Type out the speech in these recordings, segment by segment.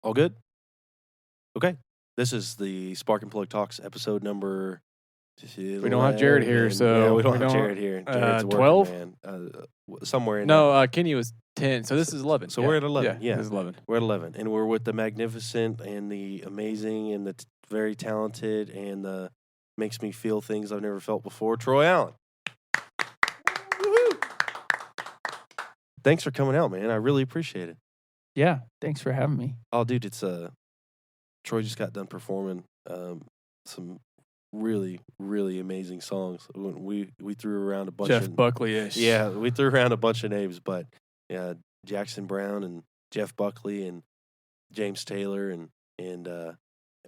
All good? Okay. This is the Spark and Plug Talks episode number. We don't have Jared here, 11. so Yeah, we don't have Jared here. Jared's a working 12? man. Somewhere in No, there. Kenny was 10, so this is 11. So we're at 11. Yeah, this is 11. we're at 11, and we're with the magnificent and the amazing and the very talented and the makes me feel things I've never felt before, Troy Allen. Woo-hoo. Thanks for coming out, man. I really appreciate it. Yeah, thanks for having me. Oh, dude, it's Troy just got done performing some really, really amazing songs. We threw around a bunch Jeff of Buckley-ish. Yeah, we threw around a bunch of names, but yeah, Jackson Brown and Jeff Buckley and James Taylor and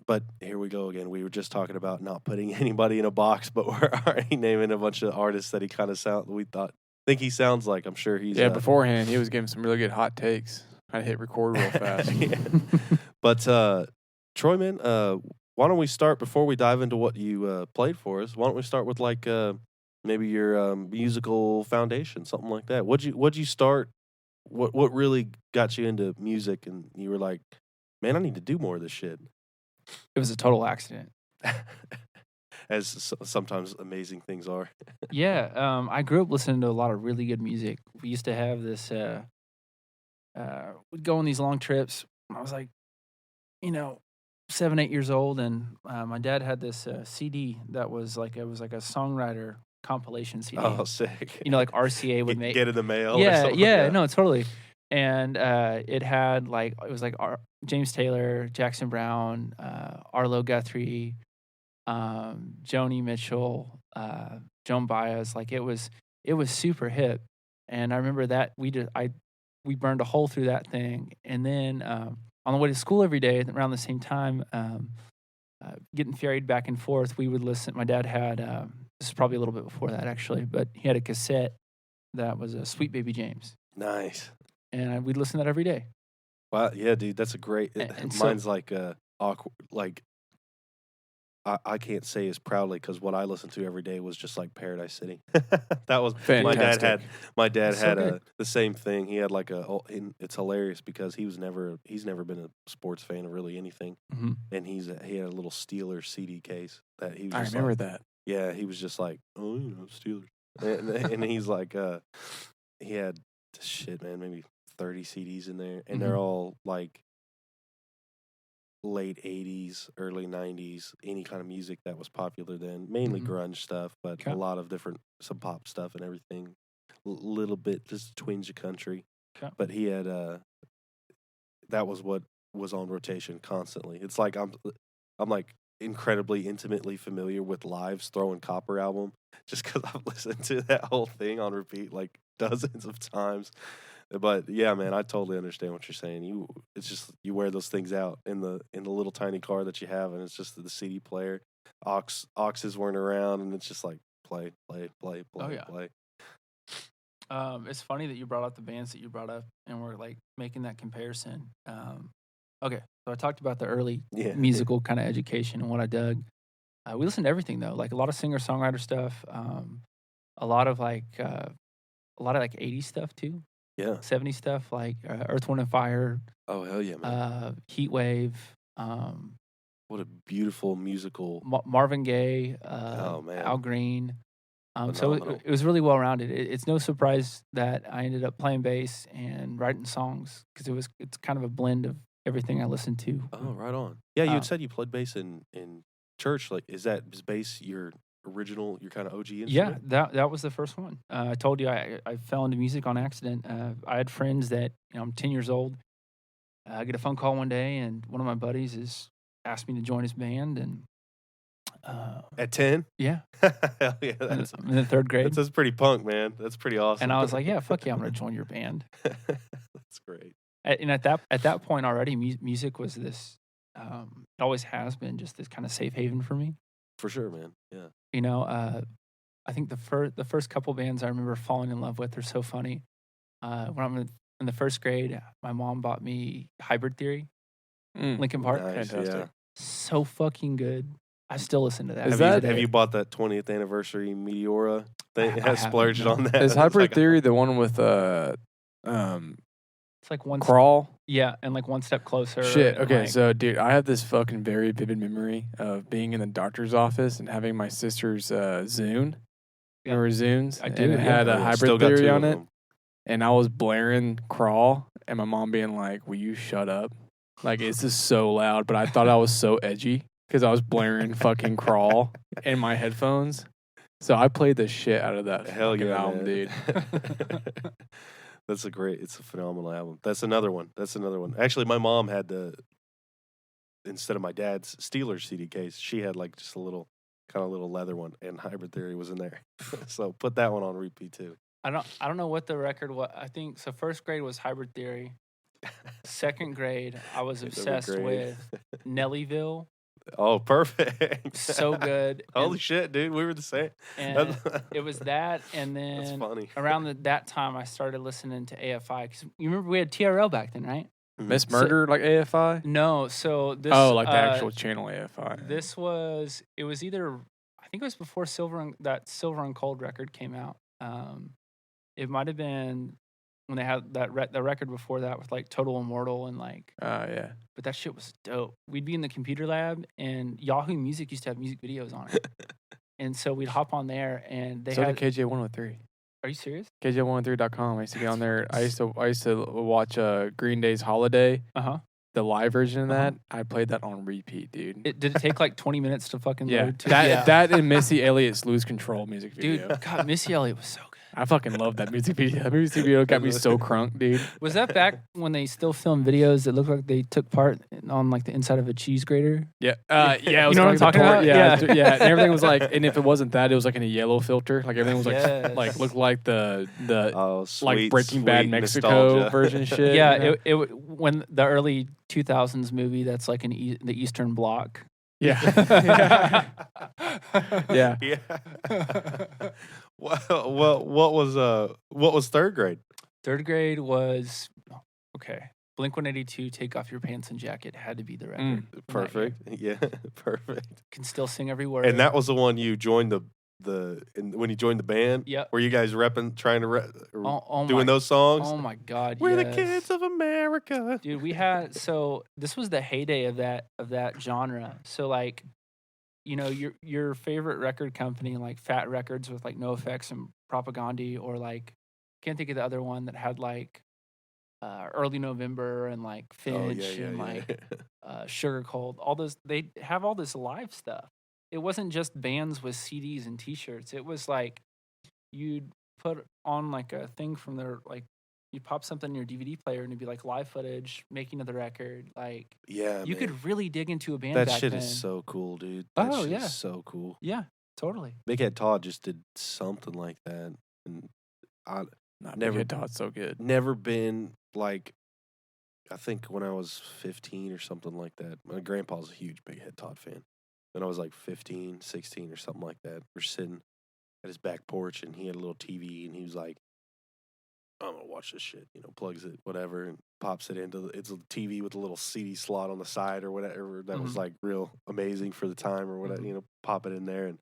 but here we go again. We were just talking about not putting anybody in a box, but we're already naming a bunch of artists that he kind of think he sounds like. I'm sure he's beforehand he was giving some really good hot takes. I hit record real fast. But Troy, man, why don't we start before we dive into what you played for us? Why don't we start with like maybe your musical foundation, something like that? What'd you start? What really got you into music, and you were like, man, I need to do more of this shit? It was a total accident. As sometimes amazing things are. Yeah, I grew up listening to a lot of really good music. We used to have this. We'd go on these long trips. I was like, 7, 8 years old, and my dad had this CD that was like a songwriter compilation CD. Oh, sick! Like RCA would make get in the mail. Yeah, or something. yeah, no, totally. And it had James Taylor, Jackson Brown, Arlo Guthrie, Joni Mitchell, Joan Baez. Like it was super hip. And I remember that we burned a hole through that thing. And then on the way to school every day around the same time, getting ferried back and forth, we would listen. My dad had this is probably a little bit before that actually, but he had a cassette that was a Sweet Baby James. Nice. And we'd listen to that every day. Wow, yeah, dude, that's a great. Mine's like awkward. Like I can't say as proudly because what I listened to every day was just like Paradise City. That was fantastic. My dad had the same thing. He had like it's hilarious because he's never been a sports fan of really anything, and he had a little Steelers CD case that he was. I remember that. Yeah, he was just like, oh, Steelers, and he's like, he had shit, man, maybe 30 CDs in there, and they're all like late 80s, early 90s, any kind of music that was popular then, mainly grunge stuff, but a lot of some pop stuff and everything, little bit, just a twinge of country. But he had, that was what was on rotation constantly. It's like I'm like incredibly intimately familiar with Live's Throwing Copper album, just because I've listened to that whole thing on repeat like dozens of times. But yeah, man, I totally understand what you're saying. It's just you wear those things out in the little tiny car that you have, and it's just the CD player. Auxes weren't around, and it's just like play. Oh, yeah. Play. It's funny that you brought up the bands that you brought up, and we're like making that comparison. Okay, so I talked about the early musical kind of education and what I dug. We listened to everything though, like a lot of singer-songwriter stuff, a lot of 80s stuff too. Yeah. 70s stuff like Earth, Wind & Fire. Oh, hell yeah, man. Heat Wave. What a beautiful musical. Marvin Gaye. Oh, man. Al Green. So it was really well-rounded. It's no surprise that I ended up playing bass and writing songs because it's kind of a blend of everything I listened to. Oh, right on. Yeah, you had said you played bass in church. Like, is bass your original, your kind of OG instrument? Yeah, that was the first one. I told you I fell into music on accident. I had friends that, I'm 10 years old. I get a phone call one day, and one of my buddies asked me to join his band. And at 10? Yeah. Hell yeah. In the third grade. That's pretty punk, man. That's pretty awesome. And I was like, yeah, fuck yeah, I'm going to join your band. That's great. And at that point already, music was this, it always has been just this kind of safe haven for me. For sure, man. Yeah. I think the first couple bands I remember falling in love with are so funny. When I'm in the first grade, my mom bought me Hybrid Theory, Linkin Park. Nice, fantastic. yeah. So fucking good. I still listen to that. Have you bought that 20th anniversary Meteora thing? Has splurged on that? Is Hybrid Theory the one with It's like one Crawl. Yeah, and like One Step Closer. Shit. Okay, like, so dude, I have this fucking very vivid memory of being in the doctor's office and having my sister's Zune. Yeah. Remember Zunes? I do, And it had a hybrid theory on it. And I was blaring Crawl, and my mom being like, "Will you shut up? Like, this is so loud." But I thought I was so edgy because I was blaring fucking Crawl in my headphones. So I played the shit out of that fucking album, dude. It's a phenomenal album. That's another one. Actually, my mom had instead of my dad's Steelers CD case, she had like just a little leather one, and Hybrid Theory was in there. So put that one on repeat too. I don't know what the record was. I think so. First grade was Hybrid Theory. Second grade, I was obsessed with Nellyville. Oh, perfect! So good. Holy shit, dude, we were the same. And it was that, and then that's funny. Around that time, I started listening to AFI because you remember we had TRL back then, right? Miss Murder, like AFI? No, so this. Oh, like the actual channel AFI. It was either, I think it was before that Silver and Cold record came out. It might have been when they had the record before that with like Total Immortal and like. Yeah. But that shit was dope. We'd be in the computer lab, and Yahoo Music used to have music videos on it. And so we'd hop on there, and they had KJ 103. Are you serious? KJ103.com. I used to get on there. I used to watch Green Day's Holiday. The live version of that. I played that on repeat, dude. Did it take like 20 minutes to fucking load? That and Missy Elliott's Lose Control music video. Dude, God, Missy Elliott was so good. I fucking love that music video. That music video got me so crunk, dude. Was that back when they still filmed videos that looked like they took part on like the inside of a cheese grater? Yeah. Yeah. You know what I'm talking about? Yeah. Yeah. And everything was like, and if it wasn't that, it was like in a yellow filter. Like everything was like looked like the like Breaking Bad Mexico nostalgia. Version shit. Yeah. You know? It when the early 2000s movie that's like in the Eastern Bloc. Yeah. Yeah. Well, what was third grade? Third grade was Blink-182, Take Off Your Pants and Jacket had to be the record. Perfect. Yeah, perfect. Can still sing every word. And that was the one you joined when you joined the band. Yep. Were you guys doing those songs? Oh my God! We're the kids of America, dude. This was the heyday of that genre. So like, you know, your favorite record company like Fat Records with like NoFX and Propagandhi, or like can't think of the other one that had like Early November and like Finch and like Sugar Cold. All those, they have all this live stuff. It wasn't just bands with CDs and T-shirts. It was like you'd put on like a thing from their like you'd pop something in your DVD player and it'd be like live footage making of the record. Like you could really dig into a band. That back shit then. is so cool, dude. Is so cool. Yeah, totally. Big Head Todd just did something like that, and Big Head Todd's so good. Never been like. I think when I was 15 or something like that, my grandpa's a huge Big Head Todd fan. When I was like 15, 16 or something like that, we're sitting at his back porch and he had a little TV and he was like, I'm going to watch this shit, you know, plugs it, whatever, and pops it into it's a TV with a little CD slot on the side or whatever. That was like real amazing for the time or whatever, you know, pop it in there. And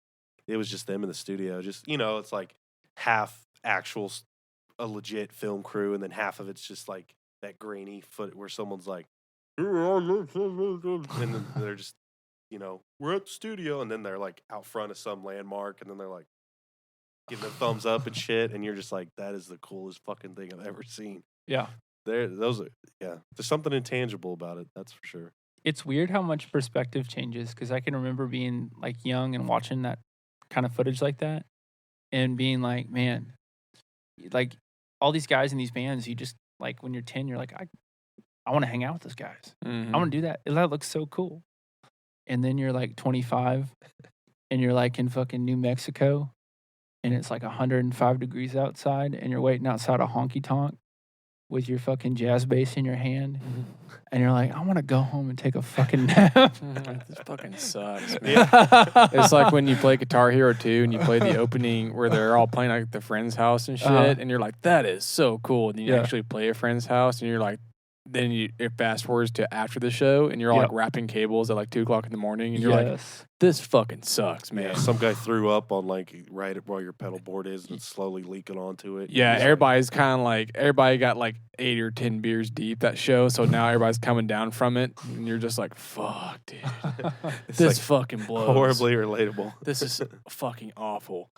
it was just them in the studio. Just, you know, it's like half actual, a legit film crew, and then half of it's just like that grainy foot where someone's like, and then they're just, you know, we're at the studio, and then they're like out front of some landmark, and then they're like giving a thumbs up and shit, and you're just like, that is the coolest fucking thing I've ever seen. Yeah. There's something intangible about it, that's for sure. It's weird how much perspective changes, because I can remember being like young and watching that kind of footage like that and being like, man, like all these guys in these bands, you just like when you're 10, you're like, I want to hang out with those guys. I want to do that. That looks so cool. And then you're like 25 and you're like in fucking New Mexico and it's like 105 degrees outside and you're waiting outside a honky tonk with your fucking jazz bass in your hand. And you're like, I want to go home and take a fucking nap. This fucking sucks, man. It's like when you play Guitar Hero 2 and you play the opening where they're all playing like the friend's house and shit. And you're like, that is so cool. And then you actually play a friend's house and you're like, then it fast forwards to after the show, and you're all like wrapping cables at like 2:00 in the morning, and you're like, "This fucking sucks, man." Yeah, some guy threw up on like right where your pedal board is, and it's slowly leaking onto it. Yeah, everybody's kind of like everybody got like 8 or 10 beers deep that show, so now everybody's coming down from it, and you're just like, "Fuck, dude, this like fucking blows." Horribly relatable. This is fucking awful.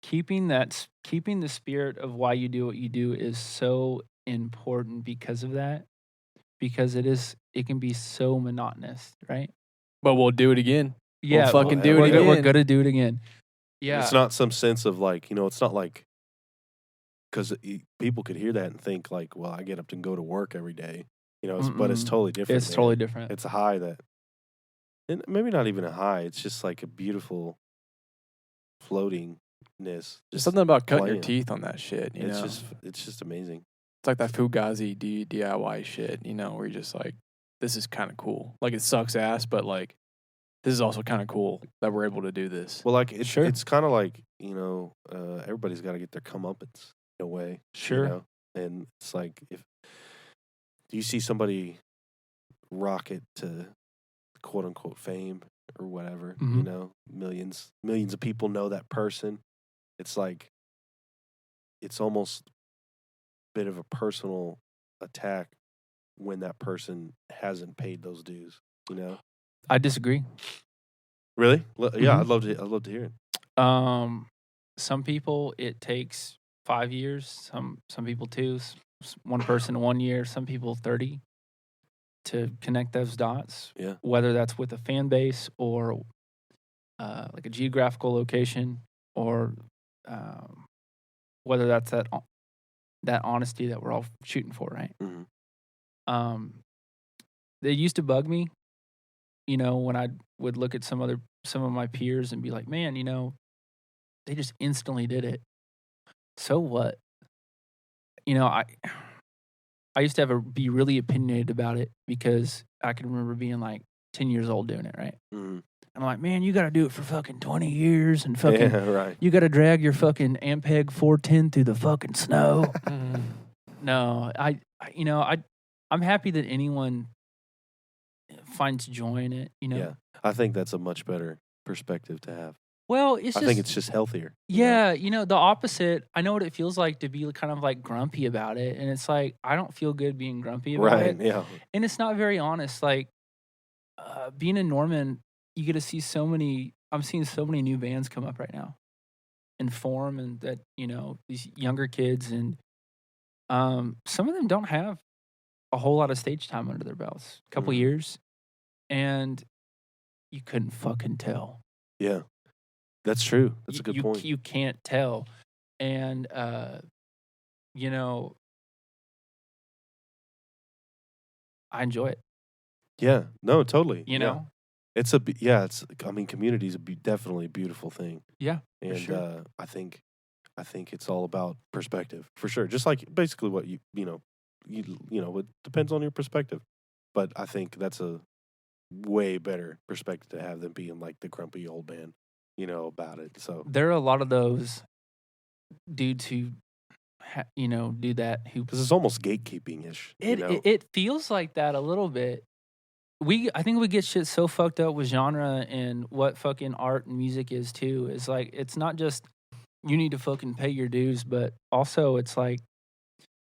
Keeping the spirit of why you do what you do is so important because of that, because it can be so monotonous, right? But we'll do it again. Yeah, we'll fucking do it again. We're gonna do it again. Yeah, it's not some sense of like, it's not like, because people could hear that and think like, well, I get up and go to work every day, but it's totally different. It's totally different. It's a high and maybe not even a high. It's just like a beautiful floatingness. Just something about cutting your teeth on that shit. It's just amazing. It's like that Fugazi DIY shit, where you're just like, this is kind of cool. Like, it sucks ass, but like, this is also kind of cool that we're able to do this. Well, like, it's kind of like, everybody's got to get their comeuppance in a way. Sure. And it's like, if you see somebody rocket to quote unquote fame or whatever, millions of people know that person. It's like, it's almost bit of a personal attack when that person hasn't paid those dues, I disagree. Really? Yeah, I'd love to hear it. Some people it takes 5 years, some people 2, one person 1 year, some people 30 to connect those dots. Yeah. Whether that's with a fan base or like a geographical location, or whether that's that honesty that we're all shooting for, right? Mm-hmm. They used to bug me, when I would look at some of my peers and be like, man, they just instantly did it. So what? I used to be really opinionated about it because I can remember being like 10 years old doing it, right? Mm-hmm. I'm like, man, you got to do it for fucking 20 years and fucking, right. You got to drag your fucking Ampeg 410 through the fucking snow. No, I'm happy that anyone finds joy in it, Yeah, I think that's a much better perspective to have. Well, I think it's just healthier. Yeah, the opposite. I know what it feels like to be kind of like grumpy about it, and it's like I don't feel good being grumpy about it. Right? Yeah, and it's not very honest. Like being in Norman, you get to see so many. I'm seeing so many new bands come up right now, and form, and that these younger kids, and some of them don't have a whole lot of stage time under their belts, a couple years, and you couldn't fucking tell. Yeah. That's true. That's a good point. You can't tell. And, I enjoy it. Yeah. No, totally. You know? Community is definitely a beautiful thing. Yeah. And sure. I think it's all about perspective, for sure. Just like basically what it depends on your perspective. But I think that's a way better perspective to have than being like the grumpy old man. About it. So there are a lot of those dudes who, do that. Because it's almost gatekeeping-ish. It feels like that a little bit. I think we get shit so fucked up with genre and what fucking art and music is too. It's like, it's not just you need to fucking pay your dues, but also it's like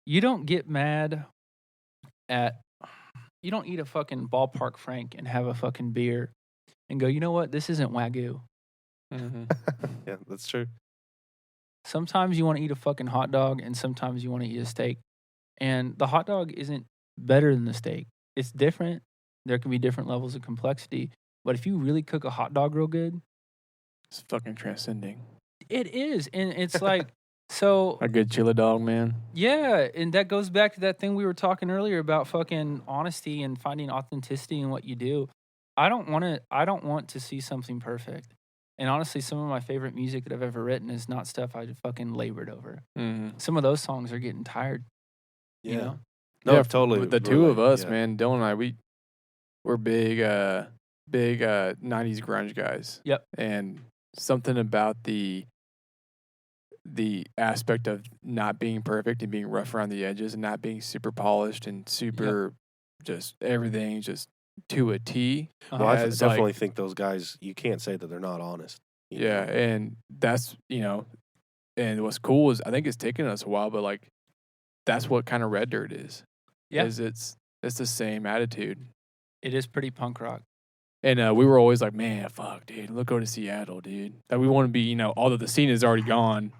you don't get mad you don't eat a fucking Ballpark Frank and have a fucking beer and go, you know what? This isn't Wagyu. Mm-hmm. Yeah, that's true. Sometimes you want to eat a fucking hot dog and sometimes you want to eat a steak. And the hot dog isn't better than the steak. It's different. There can be different levels of complexity. But if you really cook a hot dog real good, it's fucking transcending. It is. And it's like, so. A good chili dog, man. Yeah. And that goes back to that thing we were talking earlier about fucking honesty and finding authenticity in what you do. I don't want to see something perfect. And honestly, some of my favorite music that I've ever written is not stuff I fucking labored over. Mm-hmm. Some of those songs are getting tired. Yeah. No, totally. With the two of us, man, Dylan and I, we're big 90s grunge guys. Yep. And something about the the aspect of not being perfect and being rough around the edges and not being super polished and super just everything just to a T. Well, I definitely think those guys, you can't say that they're not honest. Yeah, and that's, and what's cool is I think it's taken us a while, but like that's what kind of Red Dirt is. Yeah. It's the same attitude. It is pretty punk rock. And we were always like, man, fuck, dude, let's go to Seattle, dude. That we want to be, although the scene is already gone,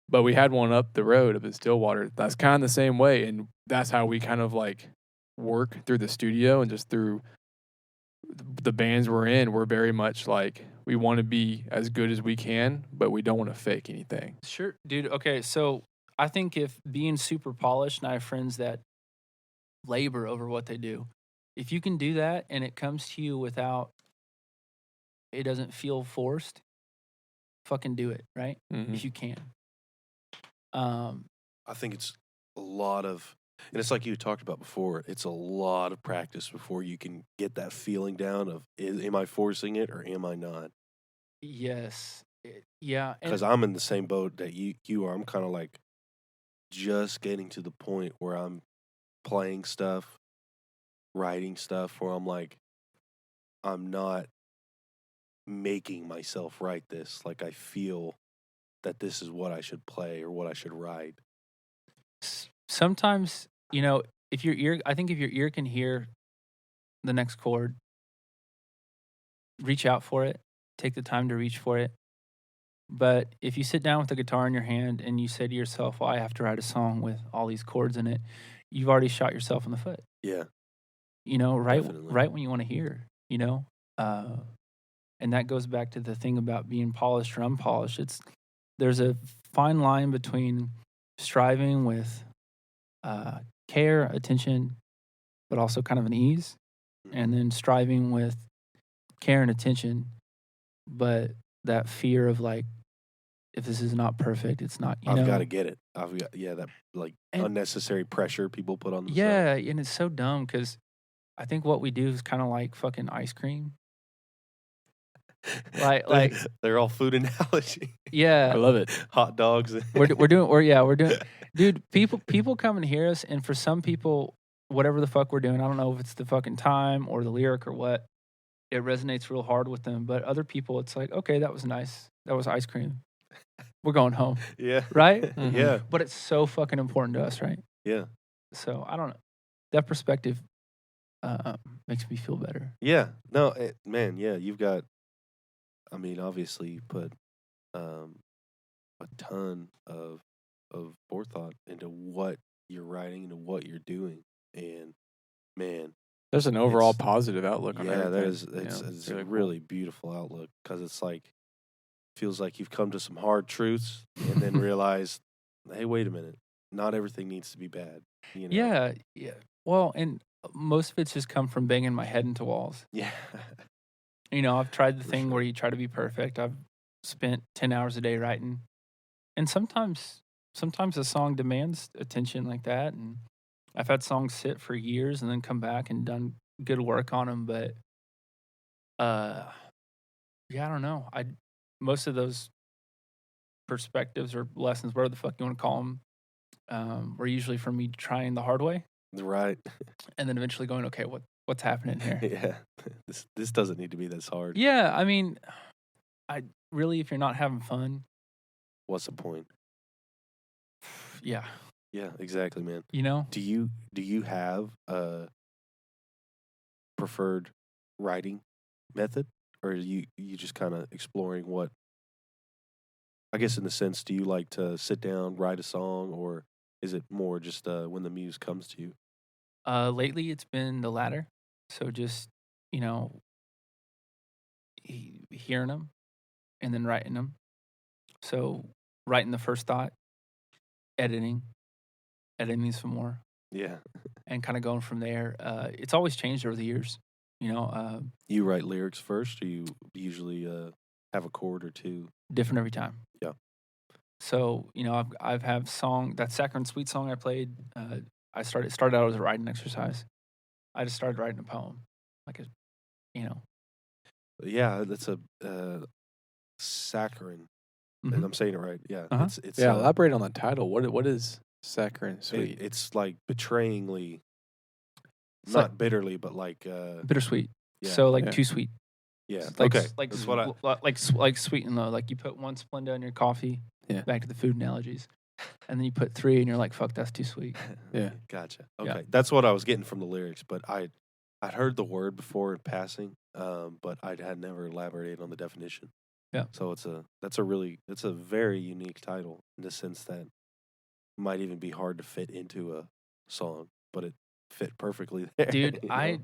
but we had one up the road up in Stillwater. That's kind of the same way. And that's how we kind of like work through the studio and just through the bands we're in. We're very much like, we want to be as good as we can, but we don't want to fake anything. Sure, dude. Okay, so I think if being super polished, and I have friends that labor over what they do, if you can do that and it comes to you without, it doesn't feel forced, fucking do it, right? Mm-hmm. If you can. I think it's a lot of, and it's like you talked about before, it's a lot of practice before you can get that feeling down of, am I forcing it or am I not? Yes. Yeah. Because I'm in the same boat that you are. I'm kind of like just getting to the point where I'm playing stuff, writing stuff, where I'm like, I'm not making myself write this. Like I feel that this is what I should play or what I should write. Sometimes, if your ear can hear the next chord, reach out for it, take the time to reach for it. But if you sit down with a guitar in your hand and you say to yourself, well, I have to write a song with all these chords in it, you've already shot yourself in the foot. Yeah. Right when you want to hear, and that goes back to the thing about being polished or unpolished. There's a fine line between striving with care, attention, but also kind of an ease, and then striving with care and attention, but that fear of like, if this is not perfect, it's not, I've got to get it. That like unnecessary pressure people put on themselves. Yeah, and it's so dumb because I think what we do is kind of like fucking ice cream. Like they're all food analogy. Yeah, I love it. Hot dogs. we're doing. Dude, people come and hear us, and for some people, whatever the fuck we're doing, I don't know if it's the fucking time or the lyric or what, it resonates real hard with them. But other people, it's like, okay, that was nice. That was ice cream. We're going home. Yeah. Right? Mm-hmm. Yeah. But it's so fucking important to us, right? Yeah. So I don't know. That perspective makes me feel better. Yeah. No, man, yeah, you've got, I mean, obviously you put a ton of forethought into what you're writing, into what you're doing. And man, there's an overall positive outlook on everything. Yeah, it's a really beautiful outlook because it's like, feels like you've come to some hard truths and then realized, hey, wait a minute, not everything needs to be bad. Yeah. Well, and most of it's just come from banging my head into walls. Yeah. I've tried the thing where you try to be perfect. I've spent 10 hours a day writing. And sometimes a song demands attention like that. And I've had songs sit for years and then come back and done good work on them. But, I don't know. Most of those perspectives or lessons, whatever the fuck you want to call them, were usually from me trying the hard way. Right. And then eventually going, okay, what's happening here? Yeah. This doesn't need to be this hard. Yeah, I mean, if you're not having fun, what's the point? Yeah. Yeah, exactly, man. Do you have a preferred writing method, or are you just kind of exploring what? I guess in the sense, do you like to sit down, write a song, or is it more just when the muse comes to you? Lately, it's been the latter. So just hearing them and then writing them. So writing the first thought, editing some more. Yeah. And kind of going from there. It's always changed over the years. You write lyrics first, or you usually have a chord or two? Different every time. Yeah. So I've have song, that Saccharine Sweet song I played. It started out as a writing exercise. I just started writing a poem, Yeah, that's a saccharine. And I'm saying it right. Yeah. It's elaborate on the title. What is saccharine sweet? It's like betrayingly, it's not like, bitterly, but like bittersweet. Yeah. So like too sweet. Yeah. Like, okay. That's what like sweet and low. Like you put 1 Splenda in your coffee. Yeah. Back to the food analogies. And then you put 3 and you're like, fuck, that's too sweet. Yeah. Gotcha. Okay. Yeah. That's what I was getting from the lyrics, but I'd heard the word before in passing, but I had never elaborated on the definition. Yeah. So it's a very unique title in the sense that it might even be hard to fit into a song, but it fit perfectly there. Dude, I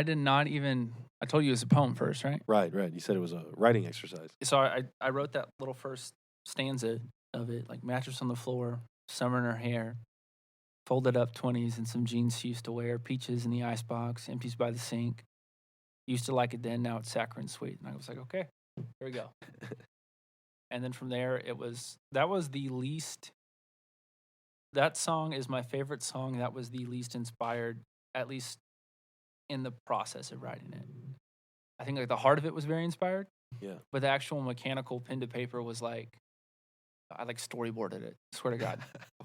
did not even, I told you it was a poem first, right? Right. You said it was a writing exercise. So I wrote that little first stanza of it, like mattress on the floor, summer in her hair, folded up 20s and some jeans she used to wear, peaches in the icebox, empties by the sink. Used to like it then, now it's saccharine sweet. And I was like, okay, here we go. And then from there, that song is my favorite song. That was the least inspired, at least in the process of writing it. I think like the heart of it was very inspired. Yeah. But the actual mechanical pen to paper was like, I like storyboarded it. Swear to God.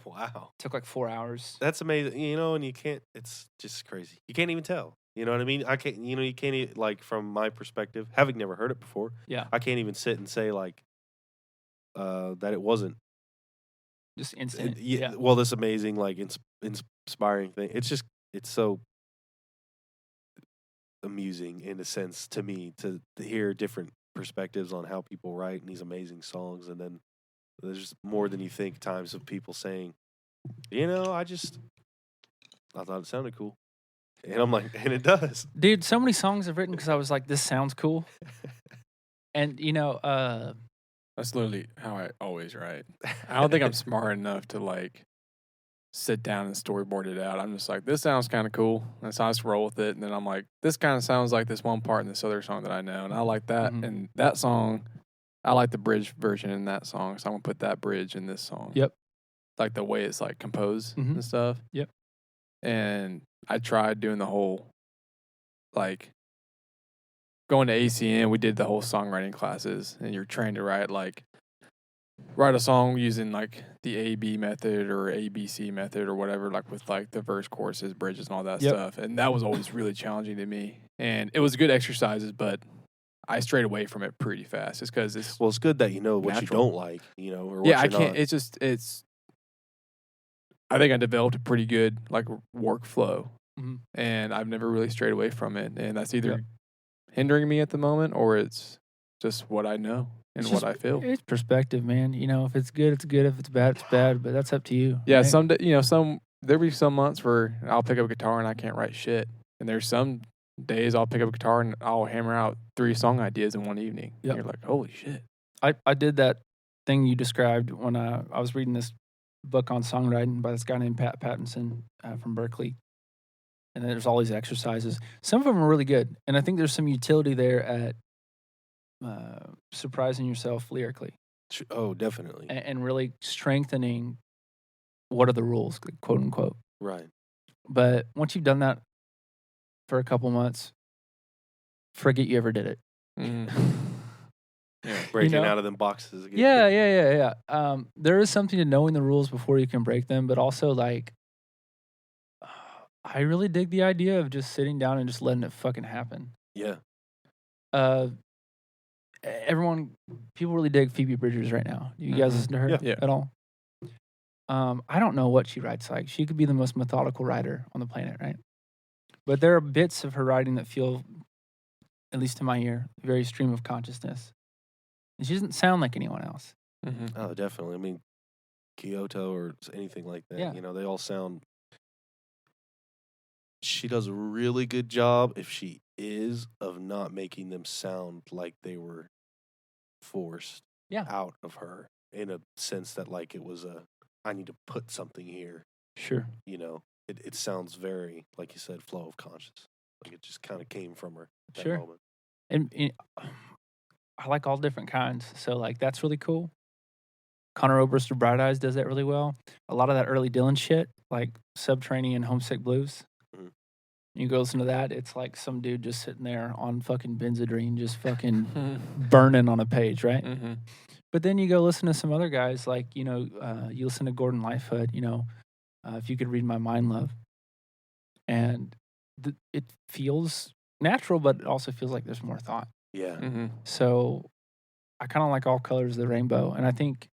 Wow. Took like 4 hours. That's amazing. And you can't, it's just crazy. You can't even tell. You know what I mean? I can't, you can't, like, from my perspective, having never heard it before. Yeah. I can't even sit and say, like, that it wasn't. Just instant. Yeah. Well, this amazing, like, inspiring thing. It's so amusing in a sense to me to hear different perspectives on how people write these amazing songs. And then there's more than you think times of people saying, I thought it sounded cool. And I'm like, and it does. Dude, so many songs I've written because I was like, this sounds cool. And, that's literally how I always write. I don't think I'm smart enough to, like, sit down and storyboard it out. I'm just like, this sounds kind of cool. And so I just roll with it. And then I'm like, this kind of sounds like this one part in this other song that I know. And I like that. Mm-hmm. And that song, I like the bridge version in that song. So I'm going to put that bridge in this song. Yep. Like the way it's, like, composed and stuff. Yep. And I tried doing the whole, like, going to ACN, we did the whole songwriting classes. And you're trained to write a song using, like, the A-B method or ABC method or whatever, like, with, like, the verse, choruses, bridges, and all that stuff. And that was always really challenging to me. And it was good exercises, but I strayed away from it pretty fast just because it's... Well, it's good that you know what natural. You don't like, or what Yeah, I can't... Not. I think I developed a pretty good, like, workflow. Mm-hmm. And I've never really strayed away from it. And that's either hindering me at the moment or it's just what I know. And what I feel. It's perspective, man. If it's good, it's good. If it's bad, it's bad. But that's up to you. Yeah, right? There'll be some months where I'll pick up a guitar and I can't write shit. And there's some days I'll pick up a guitar and I'll hammer out 3 song ideas in one evening. Yep. And you're like, holy shit. I did that thing you described when I was reading this book on songwriting by this guy named Pat Pattinson from Berkeley. And there's all these exercises. Some of them are really good. And I think there's some utility there at surprising yourself lyrically. Oh, definitely. And really strengthening what are the rules, quote unquote. Right. But once you've done that for a couple months, forget you ever did it. Yeah, breaking out of them boxes again. Yeah. There is something to knowing the rules before you can break them, but also, like, I really dig the idea of just sitting down and just letting it fucking happen. Yeah. People really dig Phoebe Bridgers right now. You guys listen to her at all? I don't know what she writes like. She could be the most methodical writer on the planet, right? But there are bits of her writing that feel, at least to my ear, very stream of consciousness. And she doesn't sound like anyone else. Mm-hmm. Oh, definitely. I mean, Kyoto or anything like that. Yeah. They all sound... She does a really good job, if she is, of not making them sound like they were forced out of her, in a sense that, like, it was I need to put something here. Sure. It sounds very, like you said, flow of conscious. Like it just kind of came from her at that moment. And I like all different kinds. So, like, that's really cool. Conor Oberst of Bright Eyes does that really well. A lot of that early Dylan shit, like Subterranean, Homesick Blues. You go listen to that, it's like some dude just sitting there on fucking Benzedrine, just fucking burning on a page, right? Mm-hmm. But then you go listen to some other guys, like, you listen to Gordon Lightfoot, If You Could Read My Mind, Love. And it feels natural, but it also feels like there's more thought. Yeah. Mm-hmm. So I kind of like all colors of the rainbow. And I think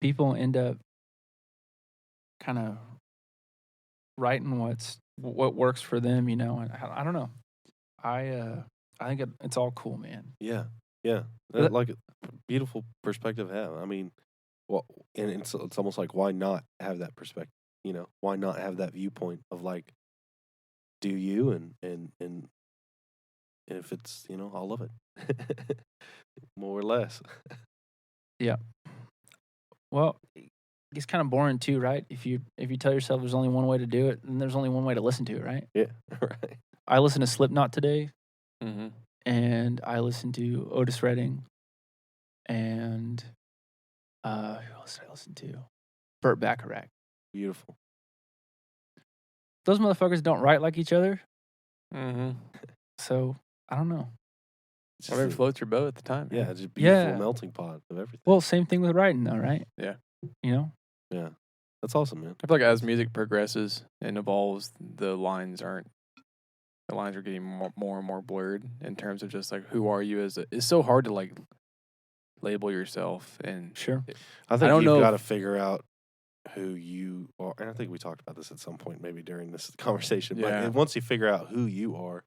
people end up kind of writing what works for them, and I don't know. I think it's all cool, man. Yeah. Like a beautiful perspective to have. I mean, and it's almost like, why not have that perspective? Why not have that viewpoint of like, do you and if it's I'll love it, more or less. Yeah. Well, it's kind of boring too, right? If you tell yourself there's only one way to do it, then there's only one way to listen to it, right? Yeah, right. I listened to Slipknot today, Mm-hmm. and I listened to Otis Redding, and who else did I listen to? Burt Bacharach. Beautiful. Those motherfuckers don't write like each other, Mm-hmm. so I don't know. Whatever floats your boat at the time. Yeah, just beautiful melting pot of everything. Well, same thing with writing, though, right? Yeah. Yeah, that's awesome, man. I feel like as music progresses and evolves, the lines are getting more and more blurred in terms of just like, who are you it's so hard to like label yourself. And sure, I think you've got to figure out who you are, and I think we talked about this at some point, maybe during this conversation. Yeah. But once you figure out who you are,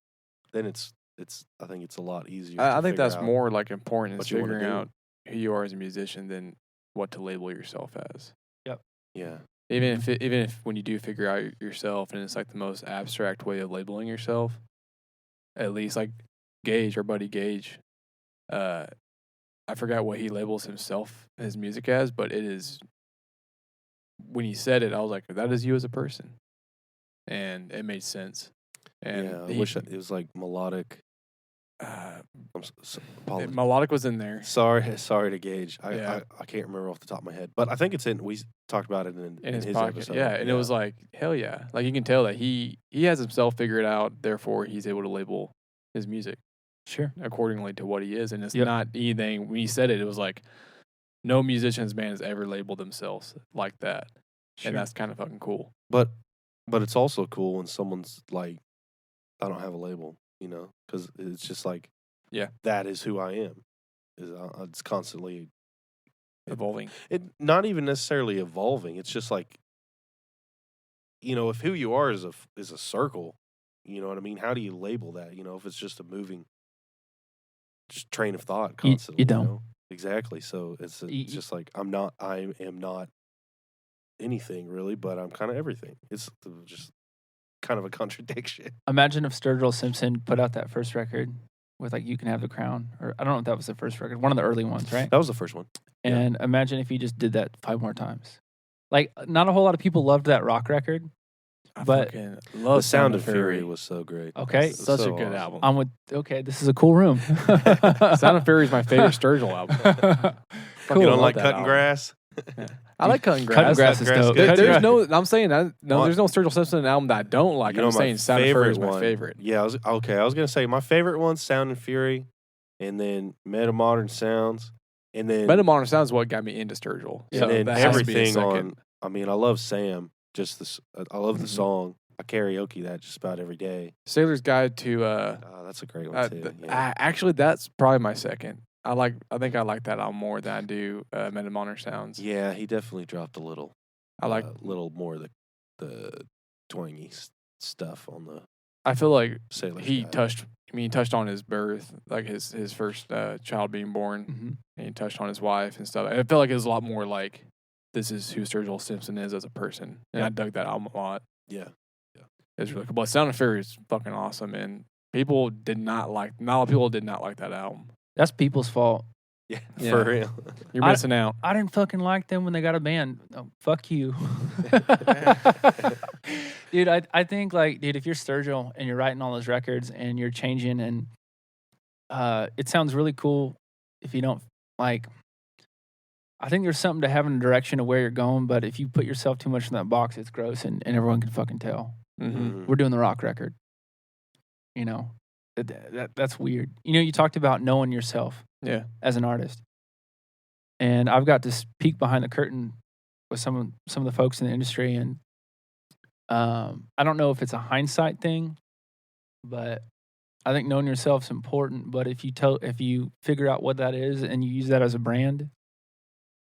then I think it's a lot easier. I think that's more like important, is what you wanna figuring do. out who you are as a musician than what to label yourself as. Yep. Yeah. Even if when you do figure out yourself and it's like the most abstract way of labeling yourself, at least like Gage, our buddy Gage, I forgot what he labels his music as, but it is, when he said it, I was like, that is you as a person. And it made sense. And I wish it was like melodic. Melodic was in there. Sorry to Gage. I can't remember off the top of my head, but I think it's in. We talked about it in his episode. Yeah, and it was like, hell yeah! Like you can tell that he has himself figured out. Therefore, he's able to label his music accordingly to what he is, and it's not anything. When he said it, it was like no musician's band has ever labeled themselves like that, and that's kind of fucking cool. But it's also cool when someone's like, I don't have a label. Because it's just like, that is who I am. It's constantly evolving. It not even necessarily evolving. It's just like, if who you are is a circle, you know what I mean? How do you label that? If it's just a moving, just train of thought constantly. You don't. Exactly. So it's just like I am not anything really, but I'm kind of everything. It's just kind of a contradiction. Imagine if Sturgill Simpson put out that first record with like You Can Have the Crown, or I don't know if that was the first record, one of the early ones, right? That was the first one. And imagine if he just did that 5 more times. Like, not a whole lot of people loved that rock record, but The Sound of Fury was so great. Okay, such a good album. This is a cool room. Sound of Fury is my favorite Sturgill album. Cool. You don't like Cutting Grass? Yeah. I like Cutting Grass. Cutting Grass is dope. There's no Sturgill Simpson album that I don't like. I'm saying Sound of Fury is my favorite. Yeah, I was going to say my favorite one's Sound and Fury, and then Metamodern Sounds, and then Metamodern Sounds is what got me into Sturgill. And then everything on. I mean, I love Sam. I love the song. I karaoke that just about every day. Sailor's Guide to. That's a great one too. Actually, that's probably my second. I think I like that album more than I do Metamodern Sounds. Yeah, he definitely dropped a little. I like a little more of the twangy stuff on the. I feel like Sailor's he Guide. touched on his birth, like his first child being born, and he touched on his wife and stuff. I felt like it was a lot more like, this is who Sturgill Simpson is as a person, and I dug that album a lot. Yeah. It's really cool. But Sound of Fury is fucking awesome, and not a lot of people did not like that album. That's people's fault. Yeah, for real. You're missing out. I didn't fucking like them when they got a band. Oh, fuck you. Dude, I think, like, if you're Sturgill and you're writing all those records and you're changing, and it sounds really cool if you don't, like, I think there's something to having a direction of where you're going, but if you put yourself too much in that box, it's gross, and everyone can fucking tell. Mm-hmm. We're doing the rock record. You know, that's weird. You know, you talked about knowing yourself as an artist. And I've got this peek behind the curtain with some of the folks in the industry, and I don't know if it's a hindsight thing, but I think knowing yourself is important. But if you figure out what that is and you use that as a brand,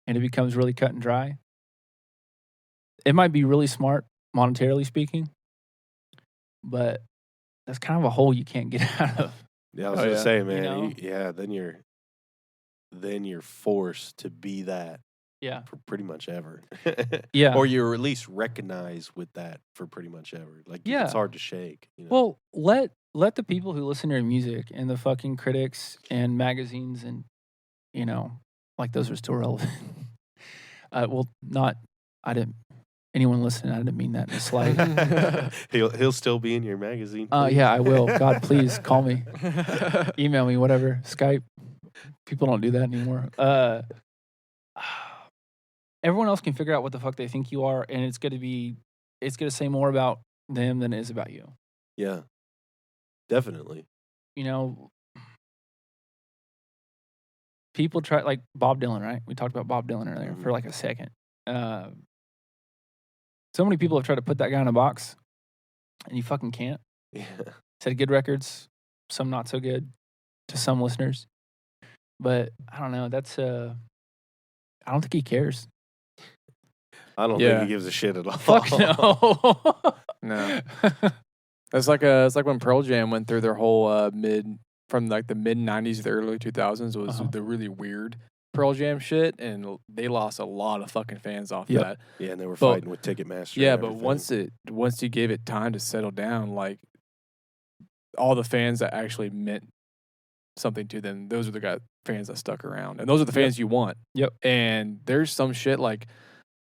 and it becomes really cut and dry, it might be really smart monetarily speaking, but that's kind of a hole you can't get out of. Yeah, I was gonna say, man. You know? Then you're forced to be that. Yeah. For pretty much ever. Yeah. Or you're at least recognized with that for pretty much ever. Like, it's hard to shake. You know? Well, let the people who listen to your music and the fucking critics and magazines and, you know, like those are still relevant. Anyone listening, I didn't mean that in a slight. He'll still be in your magazine. Yeah, I will. God, please call me. Email me, whatever. Skype. People don't do that anymore. Everyone else can figure out what the fuck they think you are, and it's gonna say more about them than it is about you. Yeah. Definitely. You know, people try, like Bob Dylan, right? We talked about Bob Dylan earlier for like a second. So many people have tried to put that guy in a box, and you fucking can't. Yeah. Said good records, some not so good to some listeners. But I don't know. I don't think he cares. I don't think he gives a shit at all. Fuck no. No. It's like when Pearl Jam went through their whole from like the mid 90s to the early 2000s was the really weird Pearl Jam shit, and they lost a lot of fucking fans off that. Yeah, and they were fighting with Ticketmaster. Yeah, but once you gave it time to settle down, like all the fans that actually meant something to them, those are the fans that stuck around, and those are the fans you want. Yep. And there's some shit like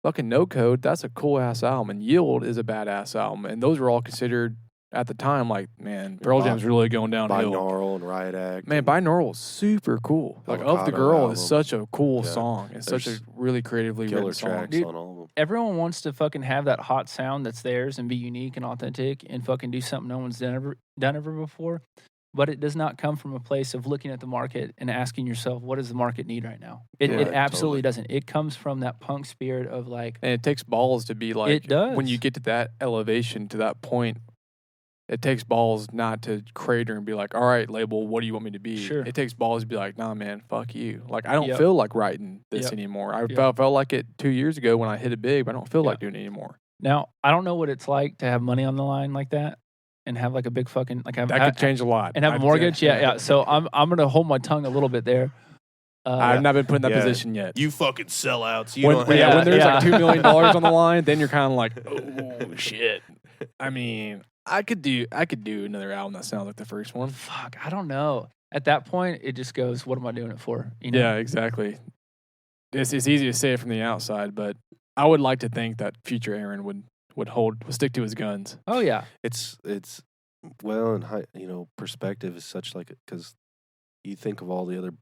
fucking No Code. That's a cool ass album, and Yield is a badass album, and those were all considered at the time like, man, Pearl Jam's really going downhill. Binaural and Riot Act. Man, Binaural is super cool. Like Of the Girl album is such a cool song. It's such a really creatively written song. Dude, on all of them. Everyone wants to fucking have that hot sound that's theirs and be unique and authentic and fucking do something no one's done ever before. But it does not come from a place of looking at the market and asking yourself, what does the market need right now? It absolutely doesn't. It comes from that punk spirit of like... And it takes balls to be like... It does. When you get to that elevation, to that point, it takes balls not to crater and be like, all right, label, what do you want me to be? Sure. It takes balls to be like, nah, man, fuck you. Like, I don't feel like writing this anymore. I felt like it 2 years ago when I hit it big, but I don't feel like doing it anymore. Now, I don't know what it's like to have money on the line like that. And have like a big fucking that could change a lot. And have a mortgage, yeah. So I'm gonna hold my tongue a little bit there. I've not been put in that position yet. You fucking sellouts. When there's like $2 million on the line, then you're kind of like, oh shit. I mean, I could do another album that sounds like the first one. Fuck, I don't know. At that point, it just goes, what am I doing it for? You know? Yeah, exactly. It's easy to say it from the outside, but I would like to think that future Aaron would stick to his guns. Oh yeah, it's well, and perspective is such like because you think of all the other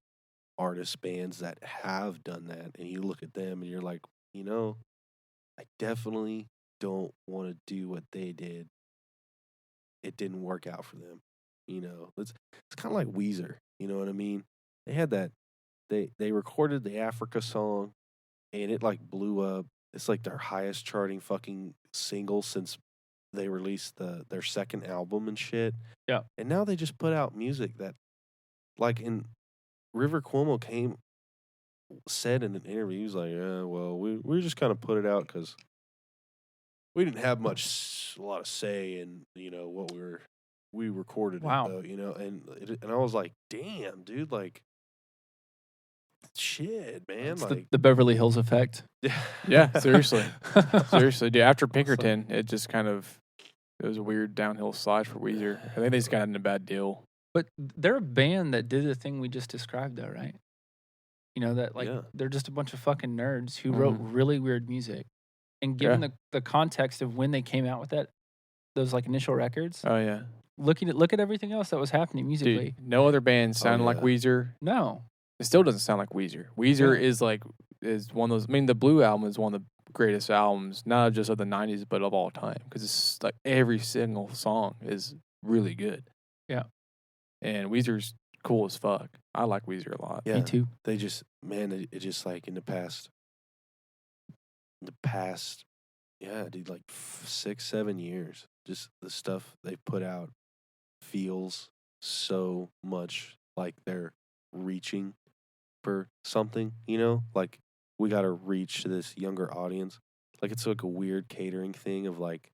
artists, bands that have done that, and you look at them and you're like, I definitely don't want to do what they did. It didn't work out for them. It's kind of like Weezer. You know what I mean? They had that. They recorded the Africa song, and it like blew up. It's like their highest charting fucking single since they released their second album and shit. Yeah. And now they just put out music that, like, in River Cuomo said in an interview, he was like, well, we just kind of put it out because we didn't have a lot of say in, what we recorded it, though, and I was like, damn, dude, like, shit, man. It's like the Beverly Hills effect. Yeah, seriously. Seriously, dude. After Pinkerton, it just it was a weird downhill slide for Weezer. I think they just got in a bad deal. But they're a band that did the thing we just described, though, right? They're just a bunch of fucking nerds who wrote really weird music. And given the context of when they came out with those like initial records. Oh yeah. Look at everything else that was happening musically. Dude, no other band sounded like Weezer. No. It still doesn't sound like Weezer. Weezer is one of those. I mean, the Blue album is one of the greatest albums, not just of the '90s, but of all time. Because it's like every single song is really good. Yeah. And Weezer's cool as fuck. I like Weezer a lot. Yeah. Me too. They just, man, it just like in the past, yeah, dude, like 6-7 years, just the stuff they put out feels so much like they're reaching for something, you know? Like, we got to reach this younger audience. Like, it's like a weird catering thing of like,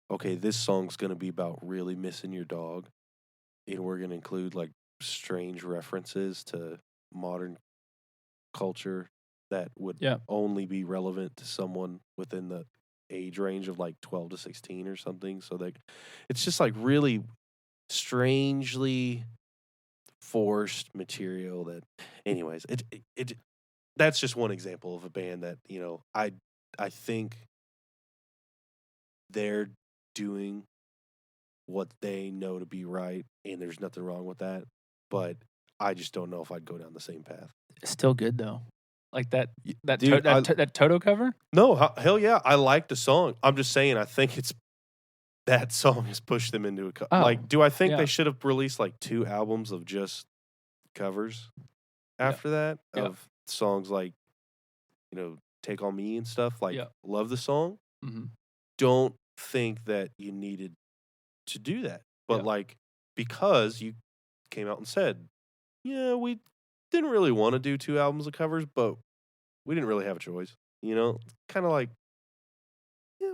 okay, this song's going to be about really missing your dog. And we're going to include like strange references to modern culture that would only be relevant to someone within the age range of like 12 to 16 or something. So like, it's just like really strangely forced material that, anyways, it that's just one example of a band that, you know, I think they're doing what they know to be right, and there's nothing wrong with that. But I just don't know if I'd go down the same path. It's still good though. Like that Dude, that Toto cover? No, hell yeah, I like the song. I'm just saying, I think it's that song has pushed them into a like. Do I think they should have released like 2 albums of just covers after that of songs like, you know, Take On Me and stuff? Like, love the song. Mm-hmm. Don't think that you needed to do that, but like, because you came out and said, yeah, we didn't really want to do 2 albums of covers, but we didn't really have a choice, you know? Kind of like, yeah,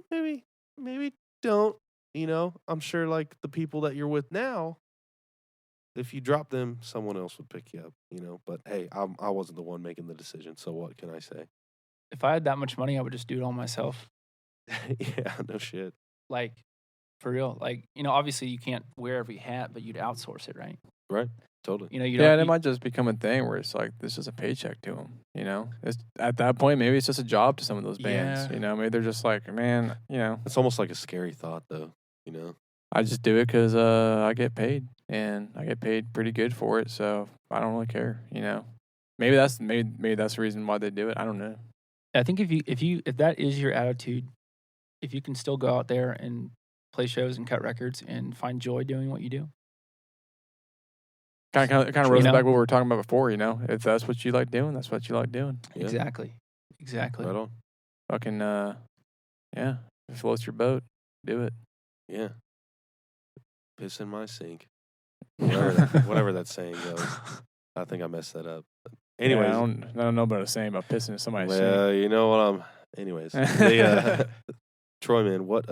maybe don't, you know? I'm sure like the people that you're with now, if you drop them, someone else would pick you up, you know? But hey, I wasn't the one making the decision, so what can I say? If I had that much money, I would just do it all myself. Yeah, no shit. Like, for real. Like, you know, obviously you can't wear every hat, but you'd outsource it, right? Right. Totally. You know, and it might just become a thing where it's like, this is a paycheck to them, you know? It's, at that point, maybe it's just a job to some of those bands, you know? Maybe they're just like, man, you know. It's almost like a scary thought, though, you know? I just do it because I get paid, and I get paid pretty good for it, so I don't really care, you know? Maybe that's the reason why they do it. I don't know. I think if that is your attitude, if you can still go out there and play shows and cut records and find joy doing what you do. Kind of rolls back what we were talking about before, you know? If that's what you like doing, that's what you like doing. Yeah. Exactly. Right on. Fucking, if it floats your boat, do it. Yeah. Piss in my sink. Whatever that saying goes. I think I messed that up. But anyways. Yeah, I don't know about a saying about pissing in somebody's sink. Well, you know what anyways. Troy, man, what,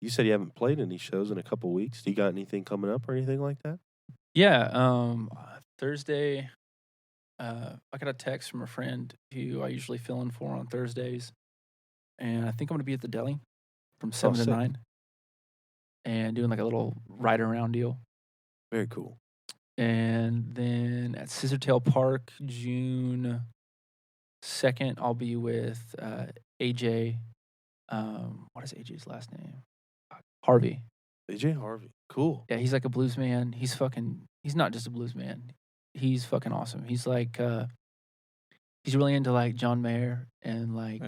you said you haven't played any shows in a couple weeks. Do you got anything coming up or anything like that? Yeah, Thursday, I got a text from a friend who I usually fill in for on Thursdays, and I think I'm going to be at the deli from 7 to 9 and doing like a little ride-around deal. Very cool. And then at Scissortail Park, June 2nd, I'll be with AJ. What is AJ's last name? Harvey. AJ Harvey. Cool. Yeah, he's like a blues man. He's not just a blues man. He's fucking awesome. He's like, he's really into like John Mayer and like.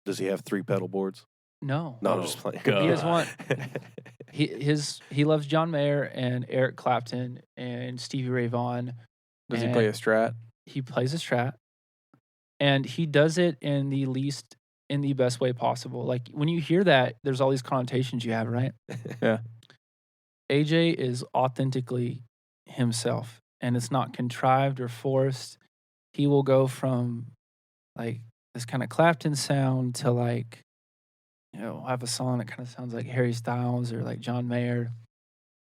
Does he have 3 pedal boards? No. No, I'm just playing. He has one. He loves John Mayer and Eric Clapton and Stevie Ray Vaughan. Does he play a Strat? He plays a Strat, and he does it in the best way possible. Like when you hear that, there's all these connotations you have, right? Yeah. AJ is authentically himself, and it's not contrived or forced. He will go from like this kind of Clapton sound to like, you know, have a song that kind of sounds like Harry Styles or like John Mayer,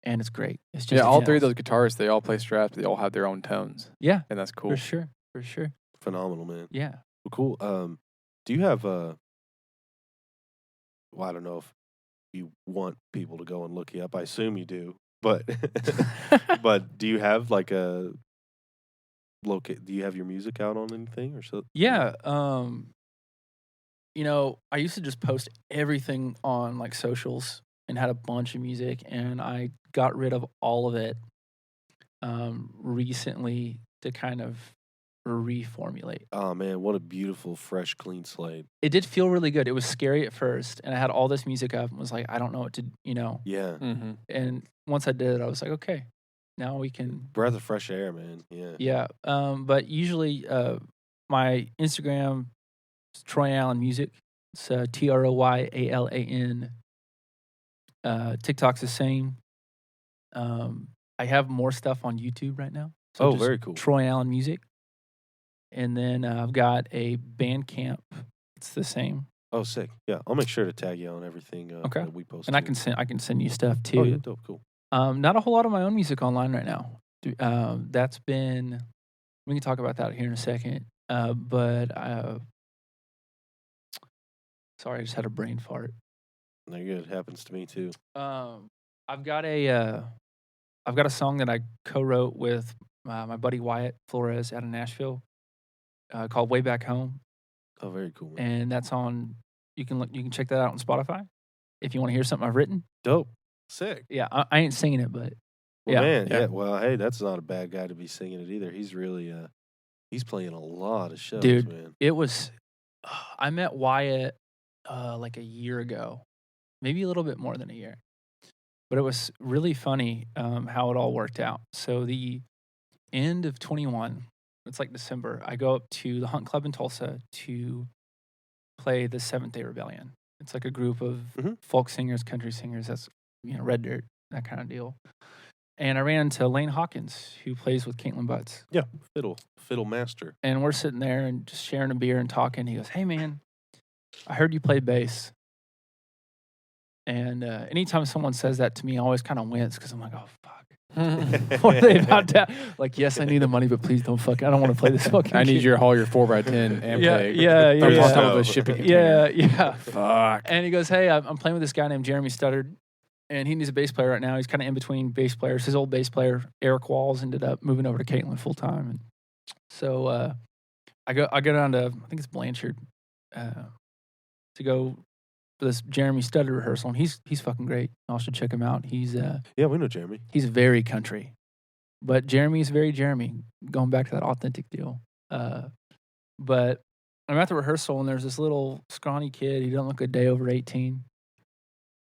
and it's great. It's just all 3 of those guitarists, they all play Strats, but they all have their own tones. Yeah, and that's cool. For sure. Phenomenal, man. Yeah. Well, cool. Do you have well, I don't know if you want people to go and look you up. I assume you do, but but do you have like do you have your music out on anything or so? Yeah. You know, I used to just post everything on like socials and had a bunch of music, and I got rid of all of it recently to kind of reformulate. Oh man, what a beautiful, fresh, clean slate. It did feel really good. It was scary at first, and I had all this music up and was like, I don't know what to, Yeah. Mm-hmm. And once I did it, I was like, okay, now we can. Breath of fresh air, man. Yeah. Yeah. But usually, my Instagram is Troy Allen Music. It's TROYALAN. TikTok's the same. I have more stuff on YouTube right now. So very cool. Troy Allen Music. And then I've got a Bandcamp. It's the same. Oh, sick. Yeah, I'll make sure to tag you on everything okay. that we post. And I can send you stuff too. Oh, yeah, dope, cool. Not a whole lot of my own music online right now. That's been. We can talk about that here in a second. But sorry, I just had a brain fart. No, good. It happens to me too. I've got a song that I co-wrote with my buddy Wyatt Flores out of Nashville, called "Way Back Home." Oh, very cool. Man. And that's on. You can check that out on Spotify if you want to hear something I've written. Dope, sick. Yeah, I ain't singing it, but well, man, yeah. Well, hey, that's not a bad guy to be singing it either. He's really he's playing a lot of shows, dude. Man. It was. I met Wyatt like a year ago, maybe a little bit more than a year. But it was really funny how it all worked out. So the end of 21, it's like December, I go up to the Hunt Club in Tulsa to play the Seventh Day Rebellion. It's like a group of folk singers, country singers, that's Red Dirt, that kind of deal. And I ran into Lane Hawkins, who plays with Caitlin Butts. Yeah, fiddle master. And we're sitting there and just sharing a beer and talking. He goes, "Hey man, I heard you play bass." And anytime someone says that to me, I always kind of wince because I'm like, oh, fuck. What are they about to? Like, yes, I need the money, but please don't fuck. I don't want to play this fucking I need game. you to haul your 4x10 and play. Yeah. On top of a shipping container. Yeah. Fuck. And he goes, hey, I'm playing with this guy named Jeremy Studdard, and he needs a bass player right now. He's kind of in between bass players. His old bass player, Eric Walls, ended up moving over to Caitlin full time. And so I go down to, I think it's Blanchard, to go for this Jeremy Studdard rehearsal, and he's fucking great. Y'all should check him out. He's yeah, we know Jeremy. He's very country, but Jeremy's very Jeremy. Going back to that authentic deal. But I'm at the rehearsal, and there's this little scrawny kid. He doesn't look a day over 18,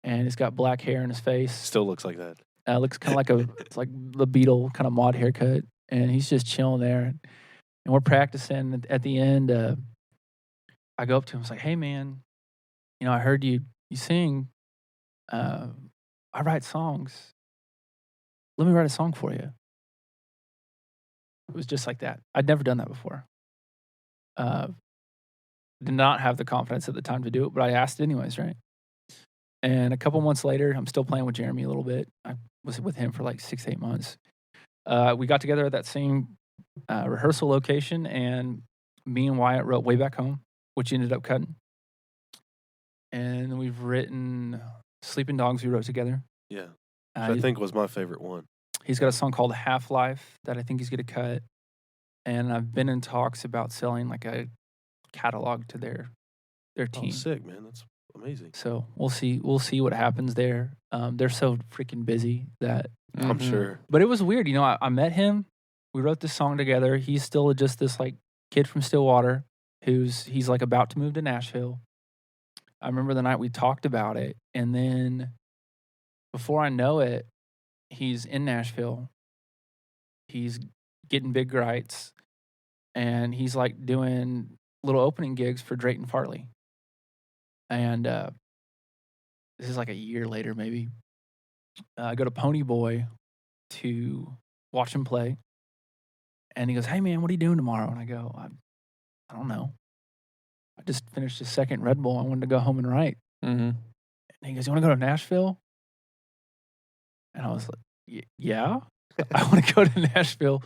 and he's got black hair in his face. Still looks like that. Looks kind of like it's like the Beatle kind of mod haircut, and he's just chilling there. And we're practicing. At the end, I go up to him. I was like, "Hey, man. I heard you sing. I write songs. Let me write a song for you." It was just like that. I'd never done that before. Did not have the confidence at the time to do it, but I asked anyways, right? And a couple months later, I'm still playing with Jeremy a little bit. I was with him for like 6-8 months. We got together at that same rehearsal location, and me and Wyatt wrote Way Back Home, which ended up cutting. And we've written Sleeping Dogs we wrote together. Yeah. Which I think was my favorite one. He's got a song called Half-Life that I think he's going to cut. And I've been in talks about selling like a catalog to their team. Oh, sick, man. That's amazing. So we'll see what happens there. They're so freaking busy that I'm sure. But it was weird. I met him. We wrote this song together. He's still just this like kid from Stillwater he's like about to move to Nashville. I remember the night we talked about it, and then before I know it, he's in Nashville. He's getting big rights, and he's like doing little opening gigs for Drayton Farley. And this is like a year later, maybe. I go to Pony Boy to watch him play, and he goes, "Hey man, what are you doing tomorrow?" And I go, "I don't know. I just finished a second Red Bull. I wanted to go home and write." Mm-hmm. And he goes, "You want to go to Nashville?" And I was like, "Yeah, I want to go to Nashville."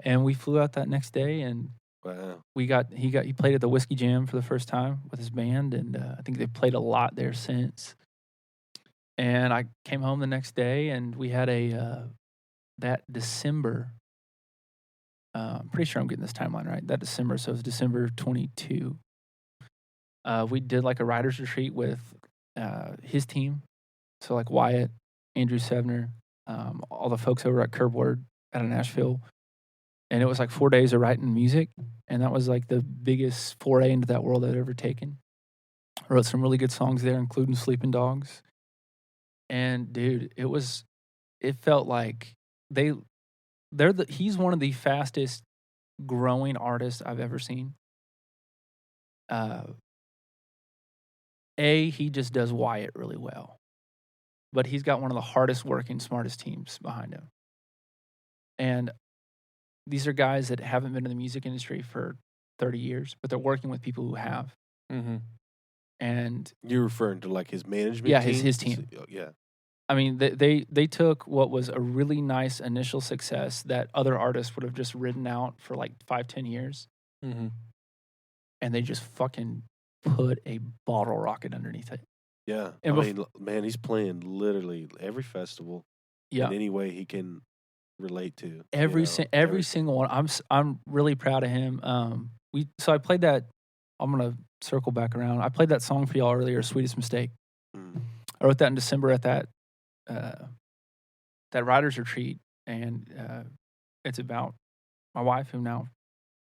And we flew out that next day, and wow. He played at the Whiskey Jam for the first time with his band, and I think they've played a lot there since. And I came home the next day, and we had that December. I'm pretty sure I'm getting this timeline right. That December, so it was December 22. We did like a writer's retreat with his team. So like Wyatt, Andrew Sevner, all the folks over at Curbword out of Nashville. And it was like 4 days of writing music. And that was like the biggest foray into that world I'd ever taken. I wrote some really good songs there, including Sleeping Dogs. And dude, it felt like he's one of the fastest growing artists I've ever seen. He just does Wyatt really well. But he's got one of the hardest working, smartest teams behind him. And these are guys that haven't been in the music industry for 30 years, but they're working with people who have. Mm-hmm. And you're referring to like his management team? his team. Yeah. I mean, they took what was a really nice initial success that other artists would have just ridden out for like 5-10 years. Mm-hmm. And they just fucking put a bottle rocket underneath it. Yeah. And man, he's playing literally every festival in any way he can relate to. Every single one. I'm really proud of him. So I played that. I'm gonna circle back around. I played that song for y'all earlier, "Sweetest Mistake." I wrote that in December at that writers retreat, and it's about my wife, who I'm now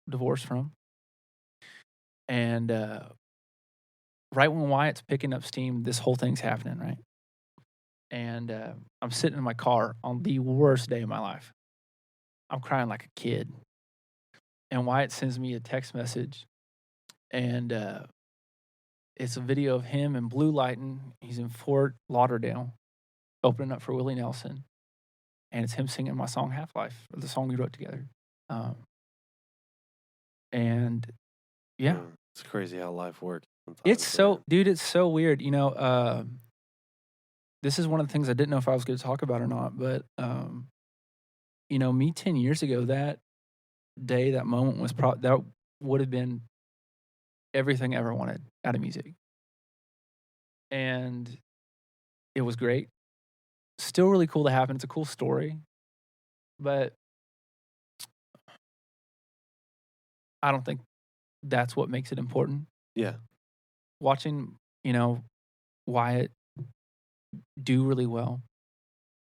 divorced from. And right when Wyatt's picking up steam, this whole thing's happening, right? And I'm sitting in my car on the worst day of my life. I'm crying like a kid. And Wyatt sends me a text message, and it's a video of him in blue lighting. He's in Fort Lauderdale, opening up for Willie Nelson. And it's him singing my song Half-Life, the song we wrote together. And yeah. It's crazy how life works. It's so weird. You know, this is one of the things I didn't know if I was going to talk about or not. But, you know, me 10 years ago, that day, that moment was that would have been everything I ever wanted out of music. And it was great. Still really cool to happen. It's a cool story. But I don't think that's what makes it important. Yeah. Watching, you know, Wyatt do really well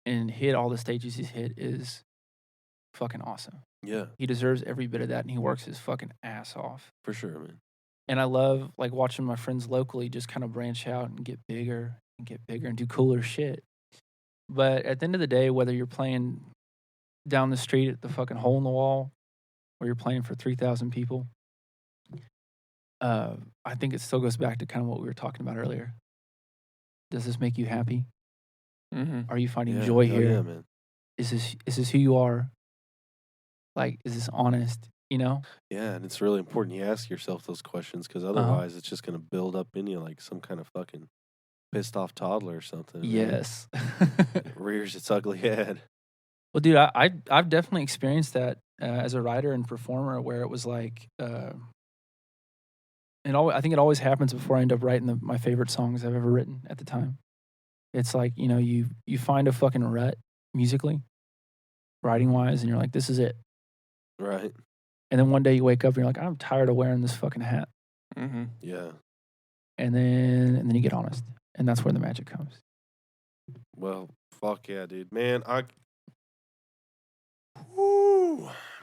and hit all the stages he's hit is fucking awesome. Yeah. He deserves every bit of that, and he works his fucking ass off. For sure, man. And I love like watching my friends locally just kind of branch out and get bigger and do cooler shit. But at the end of the day, whether you're playing down the street at the fucking hole in the wall or you're playing for 3,000 people, I think it still goes back to kind of what we were talking about earlier. Does this make you happy? Mm-hmm. Are you finding joy here? Yeah, man. Is this who you are? Like, is this honest? You know? Yeah, and it's really important you ask yourself those questions, because otherwise it's just going to build up in you like some kind of fucking pissed off toddler or something. Yes. It rears its ugly head. Well, dude, I've definitely experienced that as a writer and performer, where it was like, I think it always happens before I end up writing my favorite songs I've ever written at the time. It's like, you know, you find a fucking rut musically, writing wise, and you're like, this is it. Right. And then one day you wake up and you're like, I'm tired of wearing this fucking hat. Mm-hmm. Yeah. And then you get honest, and that's where the magic comes. Well, fuck yeah, dude, man. I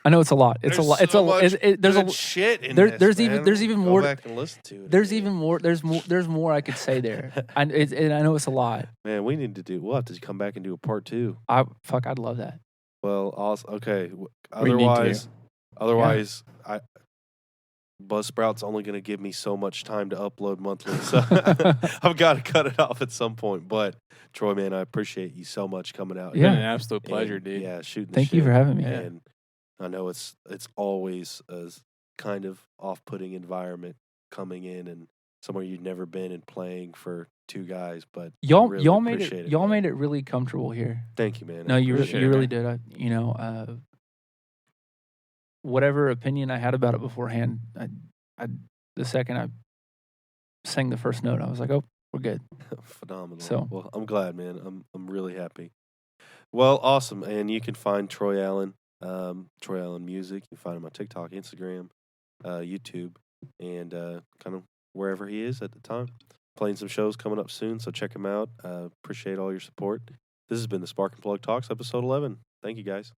know it's a lot. It's a lot. It's so a. There's a shit in there's this, even man. there's even Go more. Back and listen to it. There's even more. There's more I could say there. And I know it's a lot. Man, we'll have to come back and do a part 2. I'd love that. Well, also, okay. Otherwise, Buzzsprout's only going to give me so much time to upload monthly, so I've got to cut it off at some point. But Troy, man, I appreciate you so much coming out. Yeah, an absolute pleasure, dude. Yeah, shooting. Thank you for having me. And I know it's always a kind of off-putting environment coming in and somewhere you've never been and playing for 2 guys, but y'all really made it really comfortable here. Thank you, man. No, you really did. Whatever opinion I had about it beforehand, the second I sang the first note, I was like, oh, we're good. Phenomenal. So, well, I'm glad, man. I'm really happy. Well, awesome. And you can find Troy Allen, Troy Allen Music. You can find him on TikTok, Instagram, YouTube, and kind of wherever he is at the time. Playing some shows coming up soon, so check him out. Appreciate all your support. This has been the Spark and Plug Talks, episode 11. Thank you, guys.